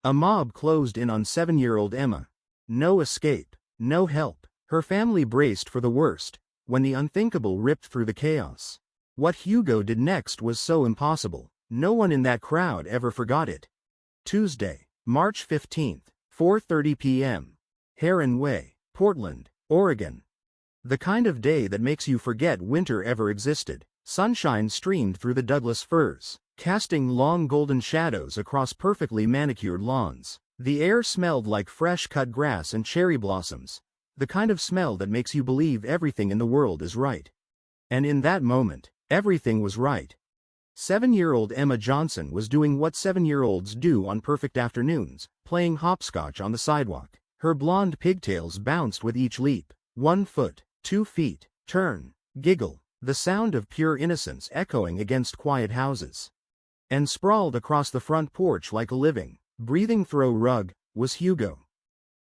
A mob closed in on 7-year-old Emma. No escape, no help. Her family braced for the worst, when the unthinkable ripped through the chaos. What Hugo did next was so impossible, no one in that crowd ever forgot it. Tuesday, March 15th, 4:30 p.m. Heron Way, Portland, Oregon. The kind of day that makes you forget winter ever existed. Sunshine streamed through the Douglas firs, casting long golden shadows across perfectly manicured lawns. The air smelled like fresh-cut grass and cherry blossoms, the kind of smell that makes you believe everything in the world is right. And in that moment, everything was right. 7-year-old Emma Johnson was doing what 7-year-olds do on perfect afternoons, playing hopscotch on the sidewalk. Her blonde pigtails bounced with each leap. 1 foot, 2 feet, turn, giggle, the sound of pure innocence echoing against quiet houses. And sprawled across the front porch like a living, breathing throw rug, was Hugo.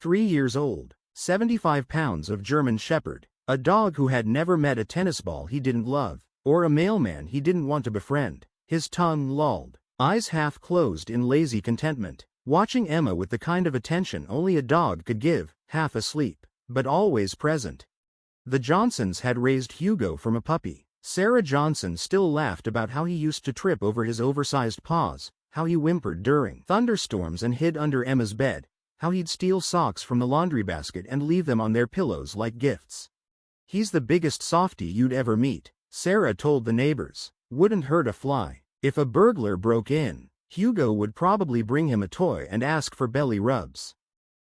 3 years old, 75 pounds of German Shepherd, a dog who had never met a tennis ball he didn't love, or a mailman he didn't want to befriend. His tongue lolled, eyes half closed in lazy contentment, watching Emma with the kind of attention only a dog could give, half asleep, but always present. The Johnsons had raised Hugo from a puppy. Sarah Johnson still laughed about how he used to trip over his oversized paws, how he whimpered during thunderstorms and hid under Emma's bed, how he'd steal socks from the laundry basket and leave them on their pillows like gifts. "He's the biggest softie you'd ever meet," Sarah told the neighbors. "Wouldn't hurt a fly. If a burglar broke in, Hugo would probably bring him a toy and ask for belly rubs."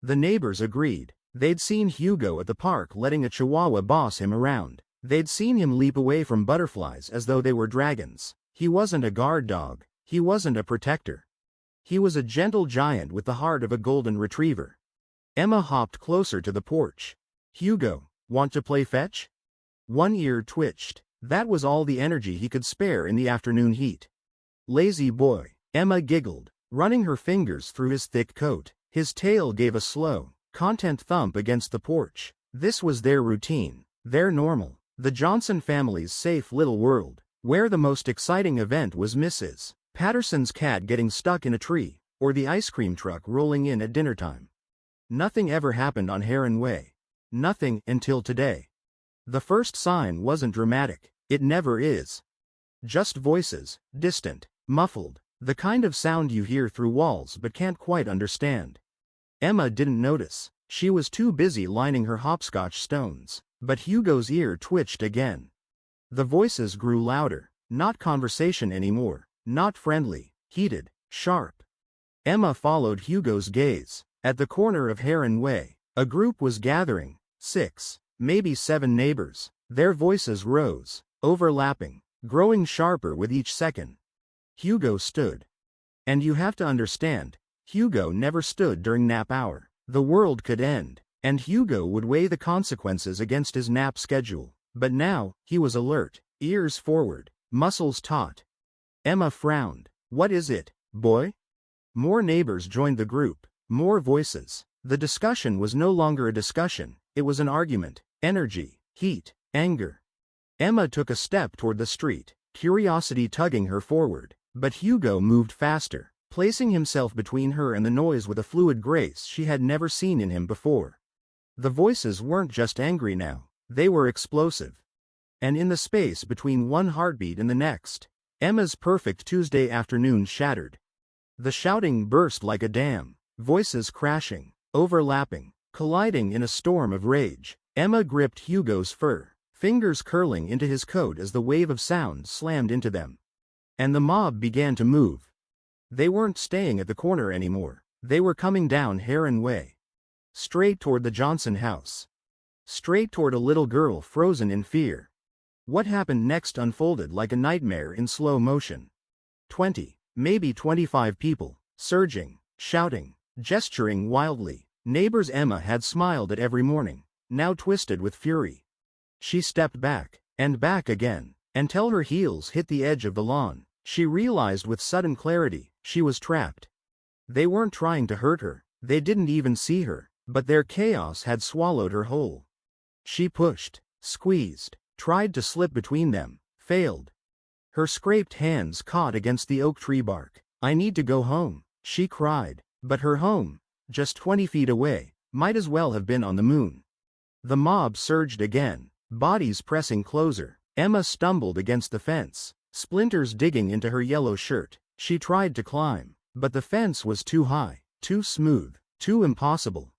The neighbors agreed. They'd seen Hugo at the park letting a chihuahua boss him around. They'd seen him leap away from butterflies as though they were dragons. He wasn't a guard dog. He wasn't a protector. He was a gentle giant with the heart of a golden retriever. Emma hopped closer to the porch. "Hugo, want to play fetch?" One ear twitched. That was all the energy he could spare in the afternoon heat. "Lazy boy," Emma giggled, running her fingers through his thick coat. His tail gave a slow, content thump against the porch. This was their routine, their normal. The Johnson family's safe little world, where the most exciting event was Mrs. Patterson's cat getting stuck in a tree, or the ice cream truck rolling in at dinner time. Nothing ever happened on Heron Way. Nothing until today. The first sign wasn't dramatic. It never is. Just voices, distant, muffled, the kind of sound you hear through walls but can't quite understand. Emma didn't notice. She was too busy lining her hopscotch stones. But Hugo's ear twitched again. The voices grew louder, not conversation anymore, not friendly, heated, sharp. Emma followed Hugo's gaze. At the corner of Heron Way, a group was gathering, 6, maybe 7 neighbors. Their voices rose, overlapping, growing sharper with each second. Hugo stood. And you have to understand, Hugo never stood during nap hour. The world could end, and Hugo would weigh the consequences against his nap schedule. But now, he was alert, ears forward, muscles taut. Emma frowned. "What is it, boy?" More neighbors joined the group, more voices. The discussion was no longer a discussion, it was an argument. Energy, heat, anger. Emma took a step toward the street, curiosity tugging her forward. But Hugo moved faster, placing himself between her and the noise with a fluid grace she had never seen in him before. The voices weren't just angry now, they were explosive. And in the space between one heartbeat and the next, Emma's perfect Tuesday afternoon shattered. The shouting burst like a dam, voices crashing, overlapping, colliding in a storm of rage. Emma gripped Hugo's fur, fingers curling into his coat as the wave of sound slammed into them. And the mob began to move. They weren't staying at the corner anymore, they were coming down Heron Way. Straight toward the Johnson house. Straight toward a little girl frozen in fear. What happened next unfolded like a nightmare in slow motion. 20, maybe 25 people, surging, shouting, gesturing wildly. Neighbors Emma had smiled at every morning, now twisted with fury. She stepped back, and back again, until her heels hit the edge of the lawn. She realized with sudden clarity, she was trapped. They weren't trying to hurt her, they didn't even see her. But their chaos had swallowed her whole. She pushed, squeezed, tried to slip between them, failed. Her scraped hands caught against the oak tree bark. "I need to go home," she cried, But her home, just 20 feet away, might as well have been on the moon. The mob surged again, bodies pressing closer. Emma stumbled against the fence, splinters digging into her yellow shirt. She tried to climb, but the fence was too high, too smooth, too impossible.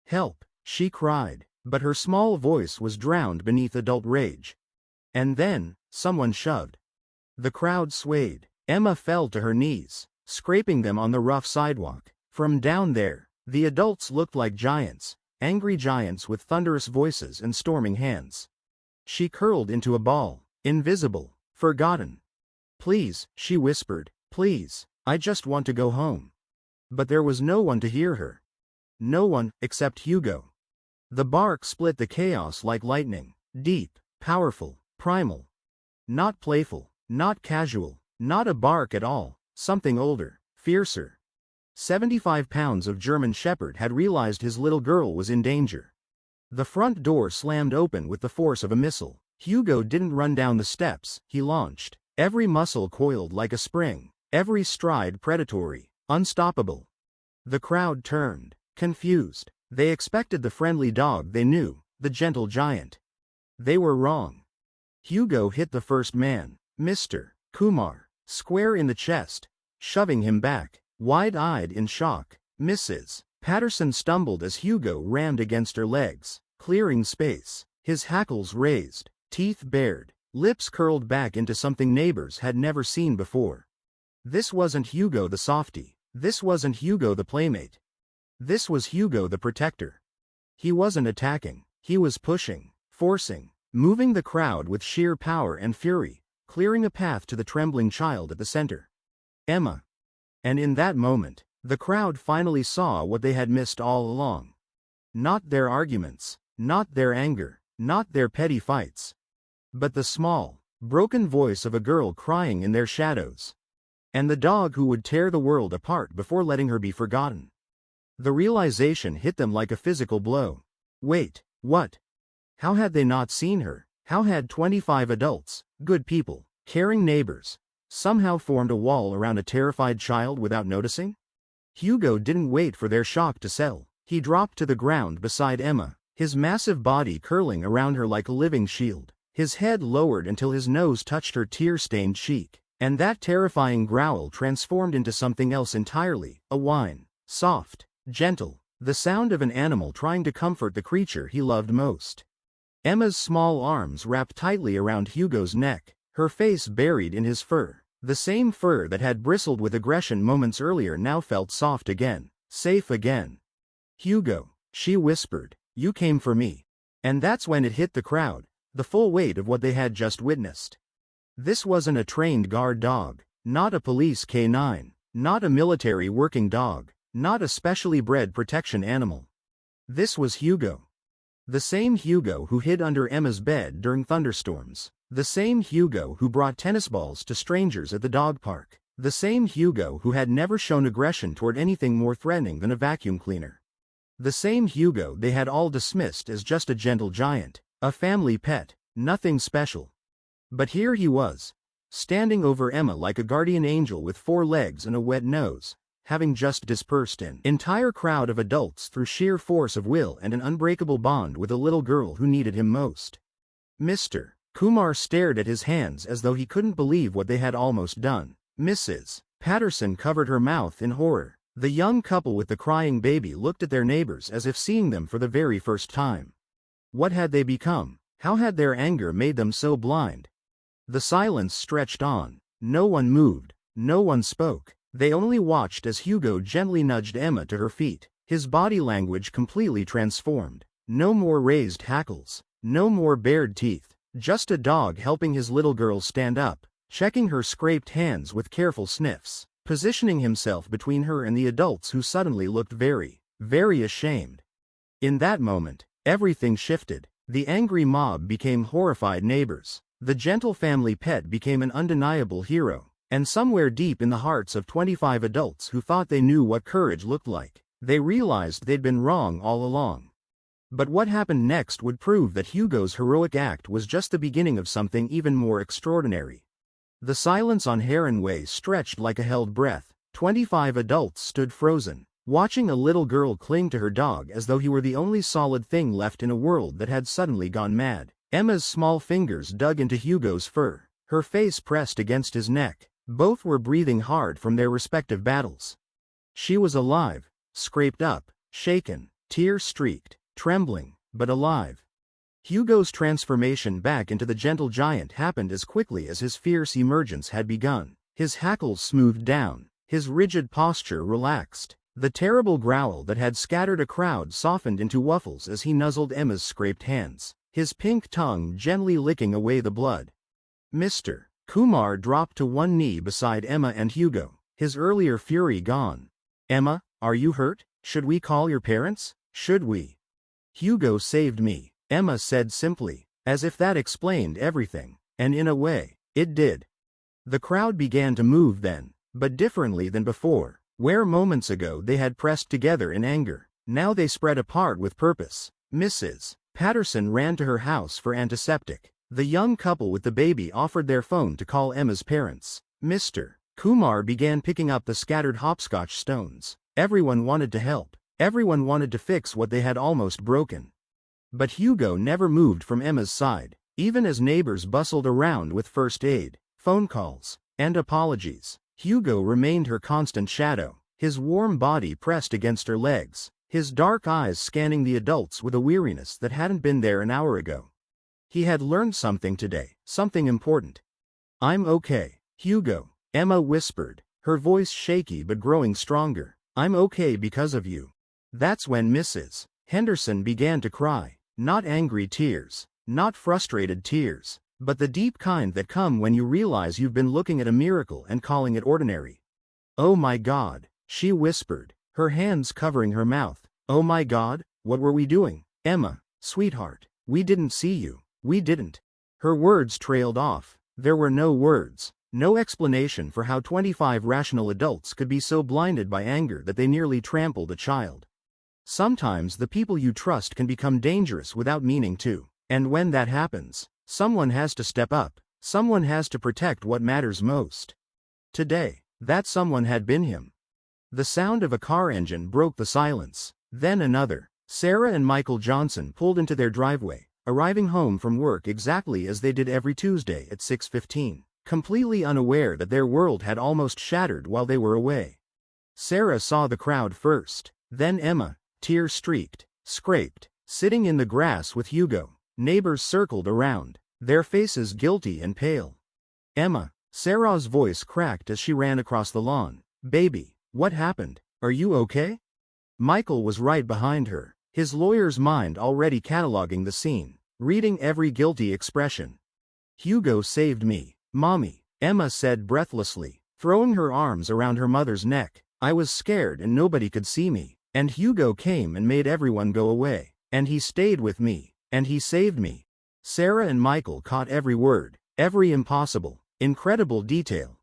"Help!" she cried, but her small voice was drowned beneath adult rage. And then, someone shoved. The crowd swayed. Emma fell to her knees, scraping them on the rough sidewalk. From down there, the adults looked like giants, angry giants with thunderous voices and storming hands. She curled into a ball, invisible, forgotten. "Please," she whispered, "please, I just want to go home." But there was no one to hear her. No one, except Hugo. The bark split the chaos like lightning, deep, powerful, primal. Not playful, not casual, not a bark at all, something older, fiercer. 75 pounds of German Shepherd had realized his little girl was in danger. The front door slammed open with the force of a missile. Hugo didn't run down the steps, he launched. Every muscle coiled like a spring, every stride predatory, unstoppable. The crowd turned, confused. They expected the friendly dog they knew, the gentle giant. They were wrong. Hugo hit the first man, Mr. Kumar, square in the chest, shoving him back, wide-eyed in shock. Mrs. Patterson stumbled as Hugo rammed against her legs, clearing space. His hackles raised, teeth bared, lips curled back into something neighbors had never seen before. This wasn't Hugo the softy. This wasn't Hugo the playmate. This was Hugo the protector. He wasn't attacking. He was pushing, forcing, moving the crowd with sheer power and fury, clearing a path to the trembling child at the center. Emma. And in that moment, the crowd finally saw what they had missed all along. Not their arguments, not their anger, not their petty fights, but the small, broken voice of a girl crying in their shadows. And the dog who would tear the world apart before letting her be forgotten. The realization hit them like a physical blow. Wait, what? How had they not seen her? How had 25 adults, good people, caring neighbors, somehow formed a wall around a terrified child without noticing? Hugo didn't wait for their shock to settle. He dropped to the ground beside Emma, his massive body curling around her like a living shield, his head lowered until his nose touched her tear-stained cheek. And that terrifying growl transformed into something else entirely, a whine, soft, gentle, the sound of an animal trying to comfort the creature he loved most. Emma's small arms wrapped tightly around Hugo's neck, her face buried in his fur. The same fur that had bristled with aggression moments earlier now felt soft again, safe again. "Hugo," she whispered, "you came for me." And that's when it hit the crowd, the full weight of what they had just witnessed. This wasn't a trained guard dog, not a police K9, not a military working dog, not a specially bred protection animal. This was Hugo. The same Hugo who hid under Emma's bed during thunderstorms. The same Hugo who brought tennis balls to strangers at the dog park. The same Hugo who had never shown aggression toward anything more threatening than a vacuum cleaner. The same Hugo they had all dismissed as just a gentle giant, a family pet, nothing special. But here he was, standing over Emma like a guardian angel with 4 legs and a wet nose, having just dispersed an entire crowd of adults through sheer force of will and an unbreakable bond with a little girl who needed him most. Mr. Kumar stared at his hands as though he couldn't believe what they had almost done. Mrs. Patterson covered her mouth in horror. The young couple with the crying baby looked at their neighbors as if seeing them for the very first time. What had they become? How had their anger made them so blind? The silence stretched on. No one moved. No one spoke. They only watched as Hugo gently nudged Emma to her feet, his body language completely transformed. No more raised hackles. No more bared teeth. Just a dog helping his little girl stand up, checking her scraped hands with careful sniffs, positioning himself between her and the adults who suddenly looked very, very ashamed. In that moment, everything shifted. The angry mob became horrified neighbors. The gentle family pet became an undeniable hero. And somewhere deep in the hearts of 25 adults who thought they knew what courage looked like, they realized they'd been wrong all along. But what happened next would prove that Hugo's heroic act was just the beginning of something even more extraordinary. The silence on Heron Way stretched like a held breath. 25 adults stood frozen, watching a little girl cling to her dog as though he were the only solid thing left in a world that had suddenly gone mad. Emma's small fingers dug into Hugo's fur, her face pressed against his neck. Both were breathing hard from their respective battles. She was alive, scraped up, shaken, tear-streaked, trembling, but alive. Hugo's transformation back into the gentle giant happened as quickly as his fierce emergence had begun. His hackles smoothed down, his rigid posture relaxed. The terrible growl that had scattered a crowd softened into waffles as he nuzzled Emma's scraped hands, his pink tongue gently licking away the blood. Mr. Kumar dropped to one knee beside Emma and Hugo, his earlier fury gone. Emma, are you hurt? Should we call your parents? Should we? Hugo saved me, Emma said simply, as if that explained everything, and in a way, it did. The crowd began to move then, but differently than before, where moments ago they had pressed together in anger. Now they spread apart with purpose. Mrs. Patterson ran to her house for antiseptic. The young couple with the baby offered their phone to call Emma's parents. Mr. Kumar began picking up the scattered hopscotch stones. Everyone wanted to help. Everyone wanted to fix what they had almost broken. But Hugo never moved from Emma's side, even as neighbors bustled around with first aid, phone calls, and apologies. Hugo remained her constant shadow, his warm body pressed against her legs, his dark eyes scanning the adults with a weariness that hadn't been there an hour ago. He had learned something today, something important. I'm okay, Hugo, Emma whispered, her voice shaky but growing stronger. I'm okay because of you. That's when Mrs. Henderson began to cry. Not angry tears, not frustrated tears, but the deep kind that come when you realize you've been looking at a miracle and calling it ordinary. Oh my God, she whispered, her hands covering her mouth. Oh my God, what were we doing? Emma, sweetheart, we didn't see you, we didn't. Her words trailed off. There were no words, no explanation for how 25 rational adults could be so blinded by anger that they nearly trampled a child. Sometimes the people you trust can become dangerous without meaning to. And when that happens, someone has to step up. Someone has to protect what matters most. Today, that someone had been him. The sound of a car engine broke the silence. Then another. Sarah and Michael Johnson pulled into their driveway, arriving home from work exactly as they did every Tuesday at 6:15, completely unaware that their world had almost shattered while they were away. Sarah saw the crowd first, then Emma, tear-streaked, scraped, sitting in the grass with Hugo. Neighbors circled around, their faces guilty and pale. Emma, Sarah's voice cracked as she ran across the lawn. Baby, what happened? Are you okay? Michael was right behind her, his lawyer's mind already cataloging the scene, reading every guilty expression. Hugo saved me, Mommy, Emma said breathlessly, throwing her arms around her mother's neck. I was scared and nobody could see me. And Hugo came and made everyone go away. And he stayed with me. And he saved me. Sarah and Michael caught every word, every impossible, incredible detail.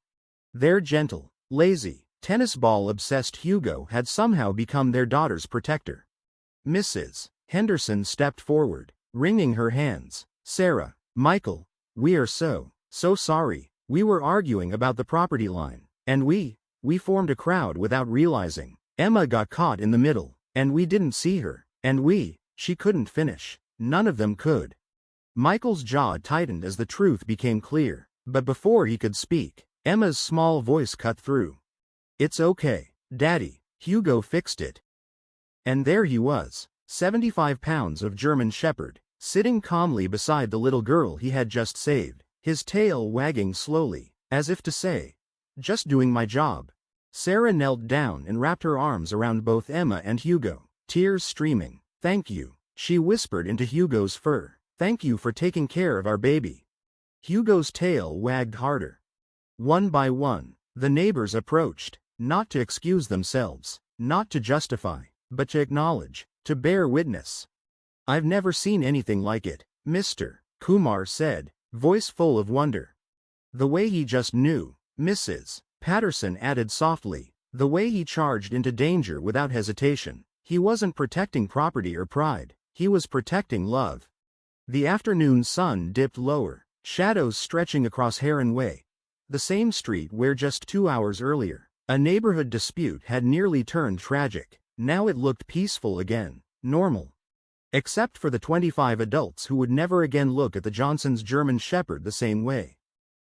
Their gentle, lazy, tennis ball-obsessed Hugo had somehow become their daughter's protector. Mrs. Henderson stepped forward, wringing her hands. Sarah, Michael, we are so sorry. We were arguing about the property line. And we formed a crowd without realizing. Emma got caught in the middle, and we didn't see her, and she couldn't finish. None of them could. Michael's jaw tightened as the truth became clear, but before he could speak, Emma's small voice cut through. It's okay, Daddy, Hugo fixed it. And there he was, 75 pounds of German Shepherd, sitting calmly beside the little girl he had just saved, his tail wagging slowly, as if to say, just doing my job. Sarah knelt down and wrapped her arms around both Emma and Hugo, tears streaming. Thank you, she whispered into Hugo's fur. Thank you for taking care of our baby. Hugo's tail wagged harder. One by one, the neighbors approached, not to excuse themselves, not to justify, but to acknowledge, to bear witness. I've never seen anything like it, Mr. Kumar said, voice full of wonder. The way he just knew, Mrs. Patterson added softly, the way he charged into danger without hesitation. He wasn't protecting property or pride, he was protecting love. The afternoon sun dipped lower, shadows stretching across Heron Way, the same street where just 2 hours earlier, A neighborhood dispute had nearly turned tragic. Now it looked peaceful again, normal. Except for the 25 adults who would never again look at the Johnsons' German Shepherd the same way.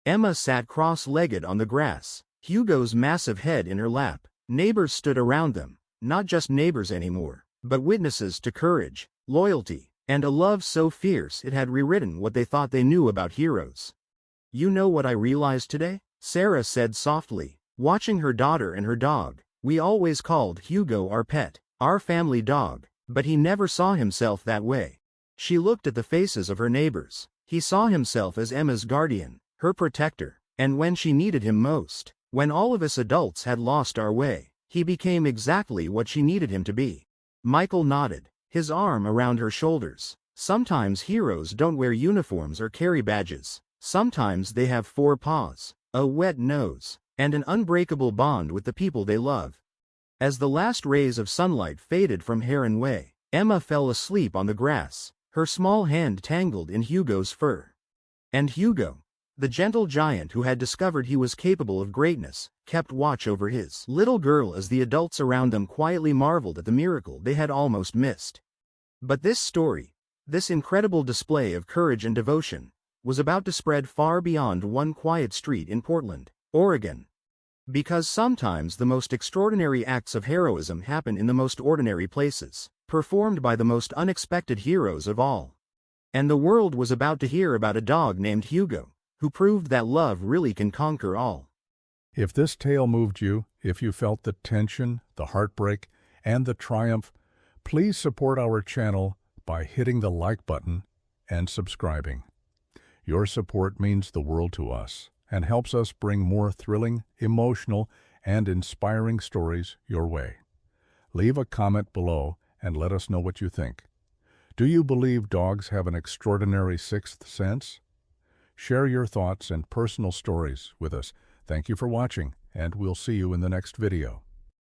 Emma sat cross-legged on the grass, Hugo's massive head in her lap. Neighbors stood around them, not just neighbors anymore, but witnesses to courage, loyalty, and a love so fierce it had rewritten what they thought they knew about heroes. "You know what I realized today?" Sarah said softly, watching her daughter and her dog. "We always called Hugo our pet, our family dog, but he never saw himself that way." She looked at the faces of her neighbors. He saw himself as Emma's guardian, her protector, and when she needed him most, when all of us adults had lost our way, he became exactly what she needed him to be. Michael nodded, his arm around her shoulders. "Sometimes heroes don't wear uniforms or carry badges. Sometimes they have 4 paws, a wet nose, and an unbreakable bond with the people they love." As the last rays of sunlight faded from Heron Way, Emma fell asleep on the grass, her small hand tangled in Hugo's fur. And Hugo, the gentle giant who had discovered he was capable of greatness, kept watch over his little girl as the adults around them quietly marveled at the miracle they had almost missed. But this story, this incredible display of courage and devotion, was about to spread far beyond one quiet street in Portland, Oregon. Because sometimes the most extraordinary acts of heroism happen in the most ordinary places, performed by the most unexpected heroes of all. And the world was about to hear about a dog named Hugo, who proved that love really can conquer all. If this tale moved you, if you felt the tension, the heartbreak, and the triumph, please support our channel by hitting the like button and subscribing. Your support means the world to us and helps us bring more thrilling, emotional, and inspiring stories your way. Leave a comment below and let us know what you think. Do you believe dogs have an extraordinary sixth sense? Share your thoughts and personal stories with us. Thank you for watching, and we'll see you in the next video.